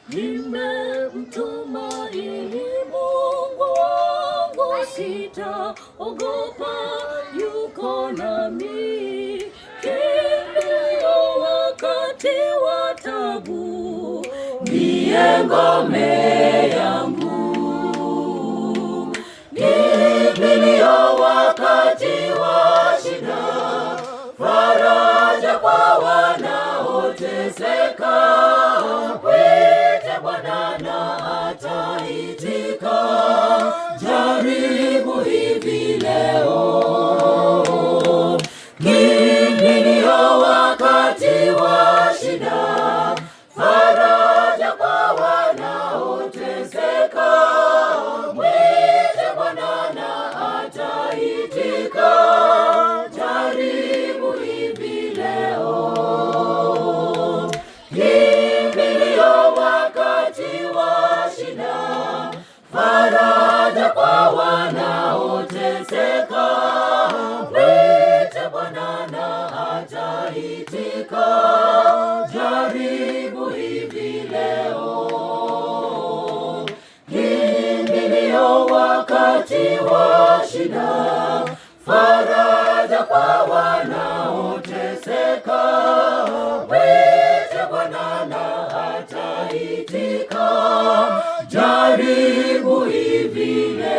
Nimemtumaini Mungu wangu, sitaogopa, yuko nami. Kimbilio wakati wa taabu, ndiye ngome yangu. Kimbilio wakati wa shida, faraja kwa wanaoteseka. Mwite Bwana na ataitika, jaribu hivi leo. Kimbilio wakati wa shida, faraja kwa wanaoteseka. Mwite Bwana na ataitika, jaribu hivi leo. Kimbilio wakati wa shida, faraja kwa wanaoteseka. Mwite Bwana na ataitika, jaribu hivi leo. Kimbilio wakati wa shida, faraja kwa wanaoteseka. Mwite Bwana na ataitika, jaribu hivi leo.